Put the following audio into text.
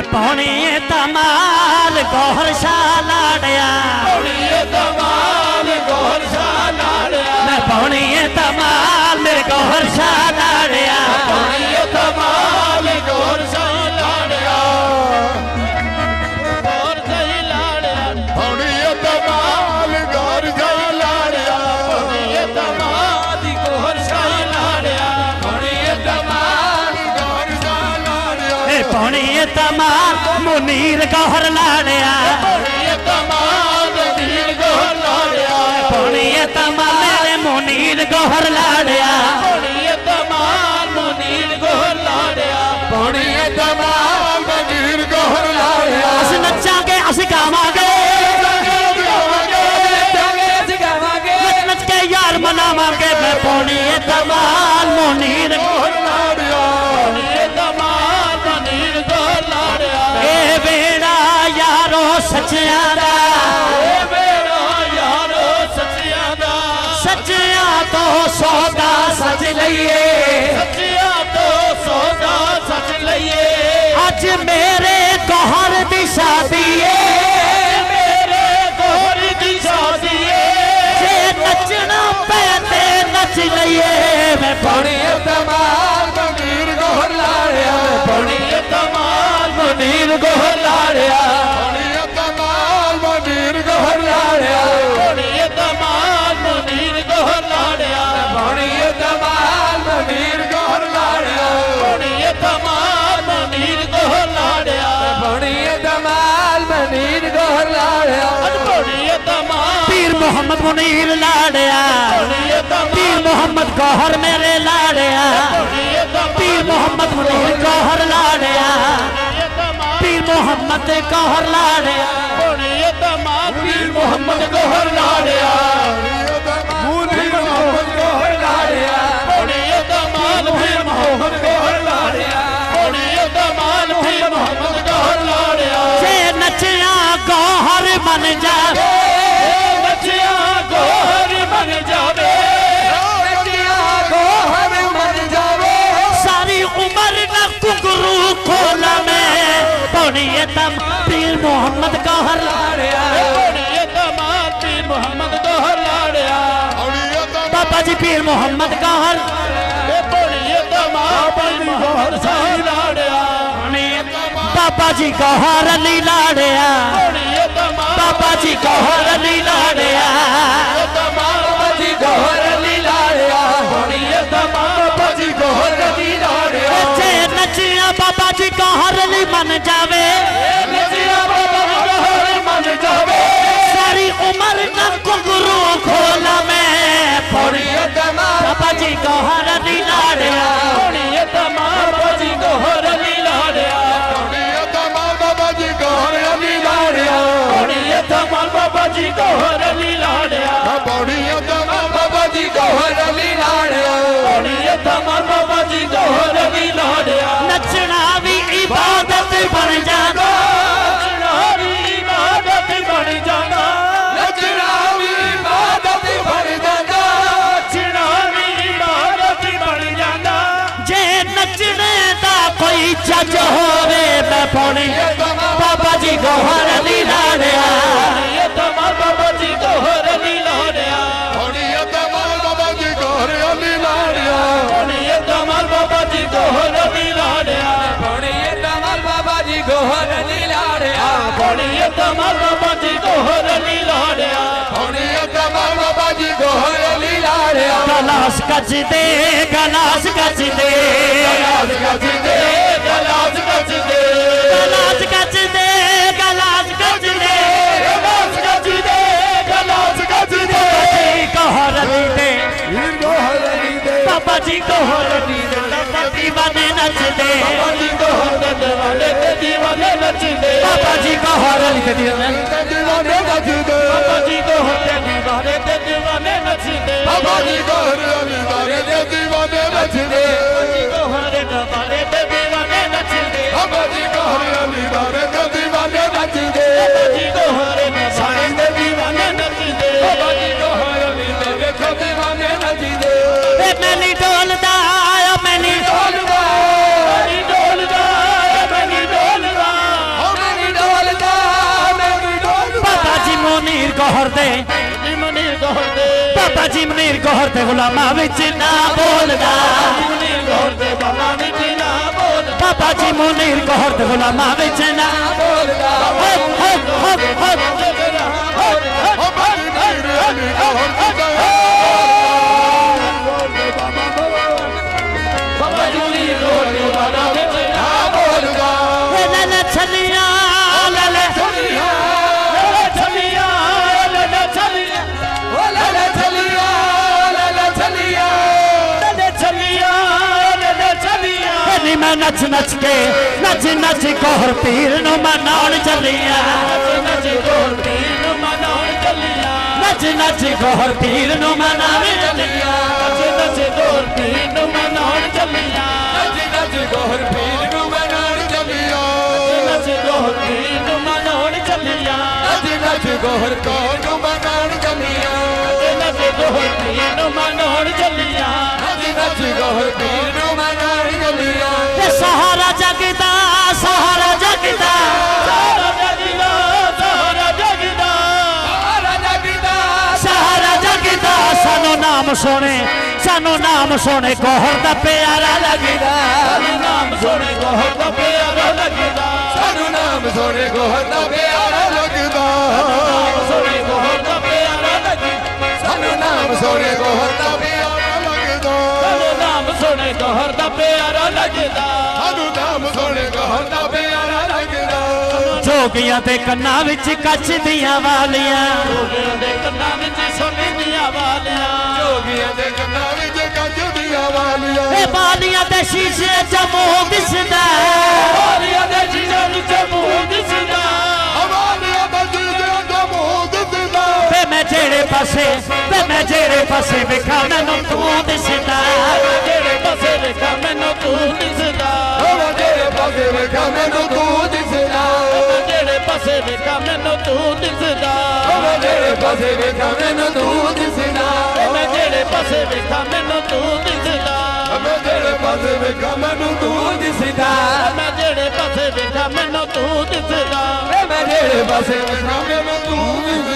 मैं पौनी तमाल गौहर शाह लाड़िया मैं पौनी तमाल मेरे गौहर शाह लाड़िया पौनी तमाल मुनीर गौहर लाड़िया पौनी तमाल मेरे मुनीर गौहर लाड़िया अस नचांगे अस गावांगे नच के यार मनावांगे मैं पौनी तमाल मुनीर सच्चियां तो सौदा सच लइए अज मेरे गौहर दी शादी जे नचना पे ते नच लइए मैं पौनी तमाल मुनीर गौहर लाड़िया पौनी तमाल मुनीर गौहर लाड़िया पीर मोहम्मद मुनीर लाड़िया पीर मोहम्मद गौहर मेरे लाड़िया पीर मोहम्मद मुनीर गौहर लाड़िया पीर मोहम्मद गौहर लाड़िया पीर मोहम्मद गौहर लाड़िया जे नचिया गौहर बन जावे सारी उम्र न कुकरू खोला में पौनी तम पीर मोहम्मद गौहर लाड़िया पीर मोहम्मद गौहर लाड़िया बाबा जी पीर मोहम्मद गौहर बाबा जी गौहर अली लाड़िया बाबा जी गौहर अली लाड़िया बाबा जी गौहर अली लाड़िया बाबा जी गौहर अली लाड़िया जे नचिया बाबा जी गौहर अली मन जावे सारी उम्र न कुकरू खोला में पौनी बाबा जी गौहर अली लाड़िया बाबा जी गौहर अली लाड़िया बाबा जी गौहर अली लाड़िया बाबा जी गौहर अली लाड़िया बाबा जी गौहर अली लाड़िया बाबा जी गौहर अली लाड़िया नचना भी इबादत बन जाना जज होवे मैं पौनी बाबा जी गौहर अली लाड़िया बाबा जी गौहर अली लाड़िया बाबा जी गौहर अली लाड़िया बाबा जी गौहर अली लाड़िया बाबा जी गौहर अली लाड़िया बाबा जी गौहर अली लाड़िया बाबा जी गौहर अली लाड़िया गलास कच दे गलास कच दे गलास कच दे गलास कच दे गलास कच दे गलास कच दे गलास कच दे गलास कच दे गौहर अली दे बाबा जी गौहर अली दे दीवाने नच दे बाबा जी गौहर दीवाने नच दे बाबा जी गौहर अली दे दीवाने नच दे बाबा जी गौहर दीवाने नच दे बाबा जी गौहर अली दे दीवाने नच दे गौहर दीवाने नच दे बाबा जी गौहर अली दे दीवाने नच दे बाबा जी गौहर दीवाने नच दे बाबा जी गौहर अली दे दीवाने नच दे मैं नहीं डोलदा मैं नहीं डोलदा मैं नहीं डोलदा मैं नहीं डोलदा ਗੌਹਰ ਦੇ ਮਨੀਰ ਗੌਹਰ ਦੇ ਬਾਬਾ ਜੀ ਮਨੀਰ ਗੌਹਰ ਦੇ ਗੁਲਾਮਾਂ ਵਿੱਚ ਨਾ ਬੋਲਦਾ ਮਨੀਰ ਗੌਹਰ ਦੇ ਬਾਬਾ ਵਿੱਚ ਨਾ ਬੋਲਦਾ ਬਾਬਾ ਜੀ ਮਨੀਰ ਗੌਹਰ ਦੇ ਗੁਲਾਮਾਂ ਵਿੱਚ ਨਾ ਬੋਲਦਾ ਬਾਬਾ ਜੀ ਮਨੀਰ ਗੌਹਰ ਦੇ ਬਾਬਾ ਵਿੱਚ ਨਾ ਬੋਲਦਾ ਲੈ ਛਲੀਆਂ ਲੈ ਛਲੀਆਂ ਛਲੀਆਂ ਲੈ ਛਲੀਆਂ ਓ ਲੈ ਛਲੀਆਂ ਲੈ ਛਲੀਆਂ ਲੈ ਛਲੀਆਂ ਲੈ ਛਲੀਆਂ ਨੀ ਮੈਂ ਨੱਚ ਨੱਚ ਕੇ ਨੱਚ ਗੌਹਰ ਪੀਰ ਨੂੰ ਮਨਾਉਣ ਚੱਲੀਆਂ ਨੱਚ ਗੌਹਰ ਪੀਰ ਨੂੰ ਮਨਾਉਣ ਚੱਲੀਆਂ ਨੱਚ ਗੌਹਰ ਪੀਰ ਨੂੰ ਮਨਾਉਣ ਚੱਲੀਆਂ ਨੱਚ ਗੌਹਰ ਪੀਰ ਨੂੰ ਮਨਾਉਣ ਚੱਲੀਆਂ ਨੱਚ ਗੌਹਰ ਪੀਰ ਨੂੰ ਮਨਾਉਣ ਚੱਲੀਆਂ ਨੱਚ ਗੌਹਰ ਪੀਰ ਨੂੰ ਮਨਾਉਣ ਚੱਲੀਆਂ ਨੱਚ ਗੌਹਰ ਕੌਰ ਨੂੰ ਮਨਾਉਣ ਚੱਲੀਆਂ ਨੱਚ ਗੌਹਰ ਪੀਰ ਨੂੰ ਮਨਾਉਣ ਚੱਲੀਆਂ ਨੱਚ ਗੌਹਰ ਪੀਰ ਨੂੰ ਮਨਾਉਣ ਚੱਲੀਆਂ ਤੇ ਸਹਾਰਾ ਜਗਦਾ ਸਹਾਰਾ ਜਗਦਾ ਸਹਾਰਾ ਜਗਦਾ ਸਹਾਰਾ ਜਗਦਾ ਸਾਨੂੰ ਨਾਮ ਸੋਹਣੇ ਗੌਹਰ ਦਾ ਪਿਆਰਾ ਲੱਗਦਾ ਸਾਨੂੰ ਨਾਮ ਸੋਹਣੇ ਗੌਹਰ ਦਾ ਪਿਆਰਾ ਲੱਗਦਾ ਸਾਨੂੰ ਨਾਮ ਸੋਹਣੇ ਗੌਹਰ ਦਾ ਪਿਆਰਾ ਲੱਗਦਾ ਸੋਹਣੇ ਗੌਹਰ ਦਾ ਪਿਆਰਾ ਲੱਗਦਾ ਸਾਨੂੰ ਨਾਮ ਸੋਹਣੇ ਗੌਹਰ ਦਾ ਪਿਆਰਾ ਲੱਗਦਾ ਸਾਨੂੰ ਨਾਮ ਸੋਹਣੇ ਗੌਹਰ ਦਾ ਪਿਆਰਾ ਲੱਗਦਾ ਸਾਨੂੰ ਨਾਮ ਸੋਹਣੇ ਗੌਹਰ ਦਾ ਪਿਆਰਾ ਲੱਗਦਾ ਜੋਗੀਆਂ ਦੇ ਕੰਨਾਂ ਵਿੱਚ ਕੱਚ ਦੀਆਂ ਵਾਲੀਆਂ ਜੋਗੀਆਂ ਦੇ ਕੰਨਾਂ ਵਿੱਚ ਸੋਨੇ ਦੀਆਂ ਵਾਲੀਆਂ ਜੋਗੀਆਂ ਦੇ ਕੰਨਾਂ ਵਿੱਚ ਕੱਜ ਦੀਆਂ ਵਾਲੀਆਂ ਇਹ ਵਾਲੀਆਂ ਦੇ ਸ਼ੀਸ਼ੇ ਚ ਮੂੰਹ ਦਿਸਦਾ ਵਾਲੀਆਂ ਦੇ ਜੀਆਂ ਵਿੱਚ ਮੂੰਹ ਦਿਸਦਾ ਹਵਾਲੀਆਂ ਦਾ ਜੀਆਂ ਦਾ ਮੂੰਹ ਦਿਸਦਾ ਵੇ ਮੈਂ ਜਿਹੜੇ ਪਾਸੇ ਵੇਖਾਂ ਮੈਨੂੰ ਤੂੰ ਦਿਸਦਾ ਜਿਹੜੇ ਪਾਸੇ ਵੇਖਾਂ ਮੈਨੂੰ ਤੂੰ ਦਿਸਦਾ ਉਹ ਜਿਹੜੇ ਪਾਸੇ ਵੇਖਾਂ ਮੈਨੂੰ ਤੂੰ ਦਿਸਦਾ ਜਿਹੜੇ ਪਾਸੇ ਵੇਖਾਂ ਮੈਨੂੰ ਤੂੰ ਦਿਸਦਾ ਉਹ ਜਿਹੜੇ ਪਾਸੇ ਵੇਖਾਂ ਮੈਨੂੰ ਤੂੰ ਦਿਸਦਾ ਮੈਂ ਜਿਹੜੇ ਪਾਸੇ ਵੇਖਾਂ ਮੈਨੂੰ ਤੂੰ ਦਿਸਦਾ ਮੈਂ ਜਿਹੜੇ ਪਾਸੇ ਵੇਖਾਂ ਮੈਨੂੰ ਤੂੰ ਦਿਸਦਾ ਮੈਂ ਜਿਹੜੇ ਪਾਸੇ ਵੇਖਾਂ ਮੈਨੂੰ ਤੂੰ ਦਿਸਦਾ ਮੈਂ ਜਿਹੜੇ ਪਾਸੇ ਵੇਖਾਂ ਮੈਨੂੰ ਤੂੰ ਦਿਸਦਾ